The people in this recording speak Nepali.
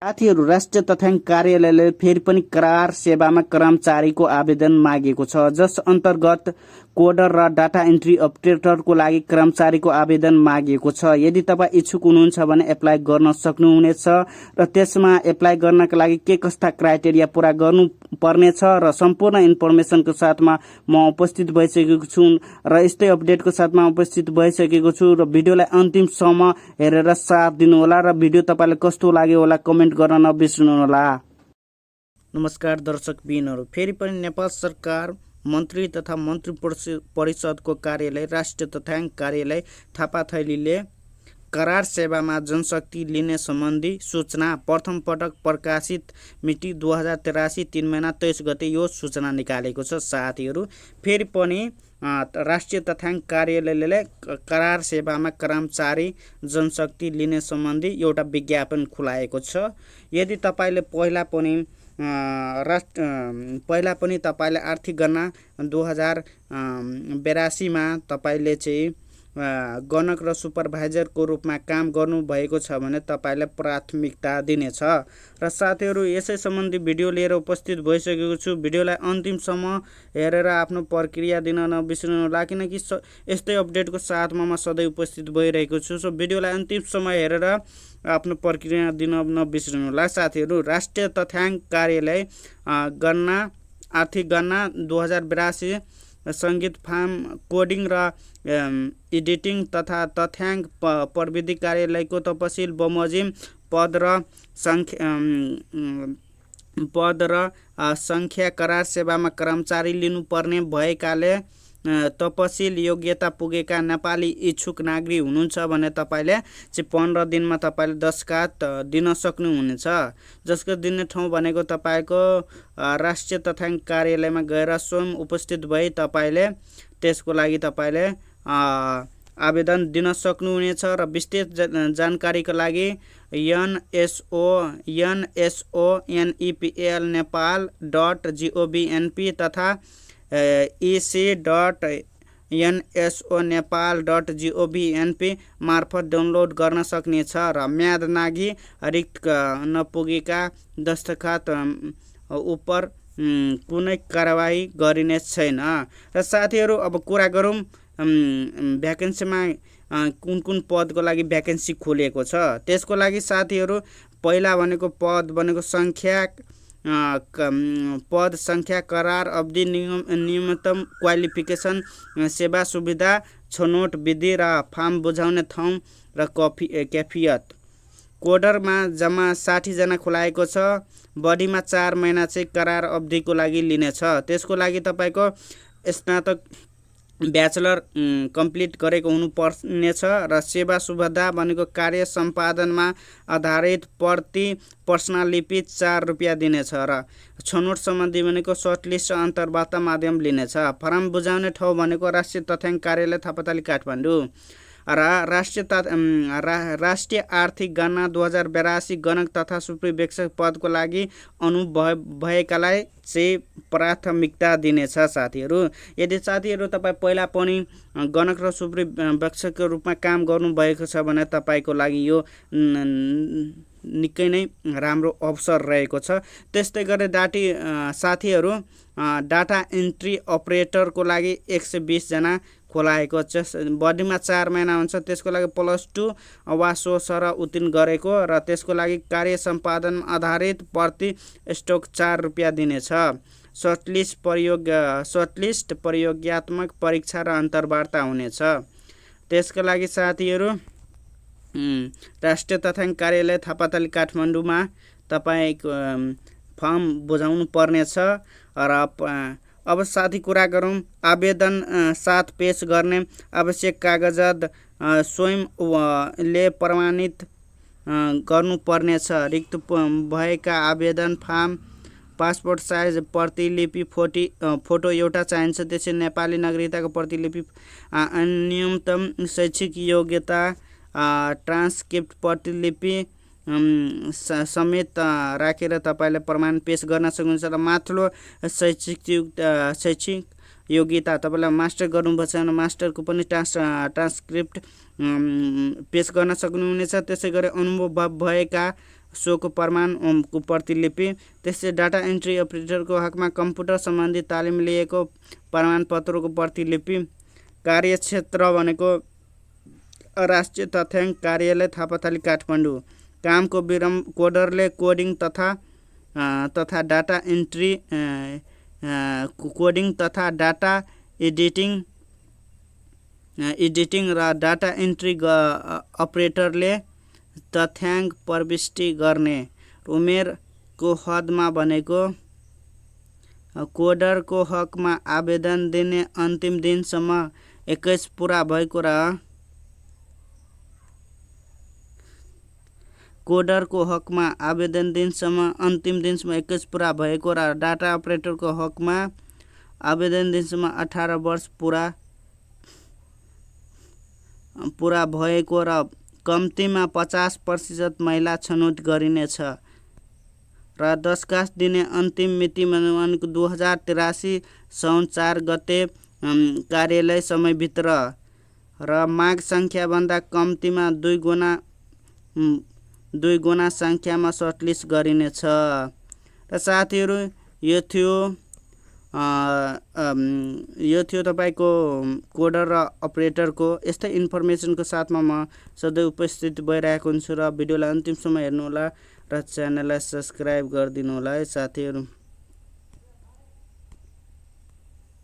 साथीहरू, राष्ट्रिय तथ्याङ्क कार्यालयले फेरि पनि करार सेवामा कर्मचारीको आवेदन मागेको छ, जस अन्तर्गत कोडर र डाटा एन्ट्री अपरेटरको लागि कर्मचारीको आवेदन मागेको छ। यदि तपाईँ इच्छुक हुनुहुन्छ भने एप्लाई गर्न सक्नुहुनेछ र त्यसमा एप्लाई गर्नका लागि के कस्ता क्राइटेरिया पूरा गर्नुपर्नेछ र सम्पूर्ण इन्फर्मेसनको साथमा म उपस्थित भइसकेको छु र यस्तै अपडेटको साथमा उपस्थित भइसकेको छु र भिडियोलाई अन्तिमसम्म हेरेर साथ दिनुहोला र भिडियो तपाईँलाई कस्तो लाग्यो होला कमेन्ट गर्न नबिर्सनुहोला। नमस्कार दर्शकबिनहरू, फेरि पनि नेपाल सरकार मन्त्री तथा मन्त्री परिषदको कार्यालय राष्ट्रिय तथ्याङ्क कार्यालय थापाथलीले करार सेवामा जनशक्ति लिने सम्बन्धी सूचना प्रथम पटक प्रकाशित मिति 2083 3 महिना 23 गते यो सूचना निकालेको छ। साथीहरू, फेरि पनि राष्ट्रिय तथ्याङ्क कार्यालयले करार सेवामा कर्मचारी जनशक्ति लिने सम्बन्धी एउटा विज्ञापन खुलाएको छ। यदि तपाईँले पहिला पनि तपाईँले आर्थिक गणना 2082 मा तपाईँले चाहिँ गणक र सुपरभाइजरको रूपमा काम गर्नुभएको छ भने तपाईँलाई प्राथमिकता दिनेछ। र साथीहरू, यसै सम्बन्धी भिडियो लिएर उपस्थित भइसकेको छु। भिडियोलाई अन्तिमसम्म हेरेर आफ्नो प्रतिक्रिया दिन नबिर्सनुहोला, किनकि यस्तै अपडेटको साथमा म सधैँ उपस्थित भइरहेको छु। सो भिडियोलाई अन्तिमसम्म हेरेर आफ्नो प्रतिक्रिया दिन नबिर्सनुहोला। साथीहरू, राष्ट्रिय तथ्याङ्क कार्यालय आर्थिक गणना 2082 सङ्गीत फार्म कोडिङ र एडिटिङ तथा तथ्याङ्क प्रविधि कार्यालयको तपसिल बमोजिम पद र सङ्ख्या करार सेवामा कर्मचारी लिनुपर्ने भएकाले तपसिल योग्यता पुगेका नेपाली इच्छुक नागरिक हुनुहुन्छ भने तपाईँले चाहिँ 15 दिनमा तपाईँले दस्खत दिन सक्नुहुनेछ। जसको दिने ठाउँ भनेको तपाईँको राष्ट्रिय तथ्याङ्क कार्यालयमा गएर स्वयं उपस्थित भई तपाईँले त्यसको लागि तपाईँले आवेदन दिन सक्नुहुनेछ। र विस्तृत जानकारीको लागि nsonepl.nepal.gov.np तथा ec.nsonepal.gov.np मार्फत डाउनलोड गर्न सक्नेछ र म्याद नागी रिक्त नपुगेका दस्तखत उपर कुनै कारबाही गरिने छैन। र साथीहरू, अब कुरा गरौँ भ्याकेन्सीमा कुन पदको लागि भ्याकेन्सी खोलिएको छ। त्यसको लागि साथीहरू, पहिला भनेको पद भनेको पद संख्या करार अवधि न्यूनतम क्वालिफिकेसन सेवा सुविधा छनौट विधि र फार्म बुझाउने ठाउँ र कैफियत। कोडरमा जम्मा 60 जना खुलाएको छ। बढीमा 4 महिना चाहिँ करार अवधिको लागि लिनेछ। त्यसको लागि तपाईँको स्नातक ब्याचलर कम्प्लिट गरेको हुनुपर्नेछ र सेवा सुविधा भनेको कार्य सम्पादनमा आधारित प्रति पर्सनलिपि 4 रुपियाँ दिनेछ र छनौट सम्बन्धी भनेको सर्टलिस्ट अन्तर्वार्ता माध्यम लिनेछ। फारम बुझाउने ठाउँ भनेको राष्ट्रिय तथ्याङ्क कार्यालय थापाथली काठमाडौँ र राष्ट्रिय आर्थिक गणना 2082 गणक तथा सुपरिवेक्षक पदको लागि अनुभव भएकालाई चाहिँ प्राथमिकता दिनेछ। साथीहरू, यदि साथीहरू तपाईँ पहिला पनि गणक र सुपरिवेक्षकको रूपमा काम गर्नुभएको छ भने तपाईँको लागि यो निकै नै राम्रो अवसर रहेको छ। त्यस्तै गरी साथीहरू, डाटा एन्ट्री अपरेटरको लागि 120 जना खोलाएको छ। बढीमा 4 महिना हुन्छ। त्यसको लागि +2 वा सो सर उत्तीर्ण गरेको र त्यसको लागि कार्य सम्पादन आधारित प्रति स्टोक 4 रुपियाँ दिनेछ। सर्टलिस्ट प्रयोगात्मक परीक्षा र अन्तर्वार्ता हुनेछ। त्यसको लागि साथीहरू, राष्ट्रिय तथ्याङ्क कार्यालय थापाथली काठमाडौँमा तपाईँको फर्म बुझाउनु पर्नेछ। र अब साथी कुरा गरौँ आवेदन साथ पेश गर्ने आवश्यक कागजात स्वयंले प्रमाणित गर्नुपर्नेछ। रिक्त भएका आवेदन फार्म, पासपोर्ट साइज प्रतिलिपि, फोटो एउटा चाहिन्छ। त्यसै नेपाली नागरिकताको प्रतिलिपि, न्यूनतम शैक्षिक योग्यता, ट्रान्सक्रिप्ट प्रतिलिपि समेत राखेर तपाईँले प्रमाण पेश गर्न सक्नुहुन्छ। र माथिल्लो शैक्षिक योग्यता तपाईँलाई मास्टर गर्नुभएको छ भने मास्टरको पनि ट्रान्सक्रिप्ट पेश गर्न सक्नुहुनेछ। त्यसै गरी अनुभव भएका सोको प्रमाणको प्रतिलिपि। त्यसै डाटा एन्ट्री अपरेटरको हकमा कम्प्युटर सम्बन्धी तालिम लिएको प्रमाणपत्रको प्रतिलिपि। कार्यक्षेत्र भनेको राष्ट्रिय तथ्याङ्क कार्यालय थापाथली काठमाडौँ। कामको विवरण कोडरले कोडिङ तथा डाटा एन्ट्री कोडिङ तथा डाटा एडिटिङ र डाटा एन्ट्री अपरेटरले तथ्याङ्क प्रविष्टि गर्ने। उमेरको हदमा भनेको कोडरको हकमा आवेदन दिने अन्तिम दिनसम्म 21 पुरा भएको र कोडरको हकमा आवेदन दिनसम्म अन्तिम दिनसम्म 21 पुरा भएको र डाटा अपरेटरको हकमा आवेदन दिनसम्म 18 वर्ष पुरा भएको र कम्तीमा 50% महिला छनौट गरिनेछ र दरखास्त दिने अन्तिम मिति भनेको 2083 साउन 4 गते कार्यालय समयभित्र र माग सङ्ख्याभन्दा कम्तीमा 2 गुणा सङ्ख्यामा सर्टलिस्ट गरिनेछ। र साथीहरू यो थियो तपाईँको कोडर र अपरेटरको। यस्तै इन्फर्मेसनको साथमा म सधैँ उपस्थित भइरहेको हुन्छु र भिडियोलाई अन्तिमसम्म हेर्नुहोला र च्यानललाई सब्सक्राइब गरिदिनु होला है साथीहरू।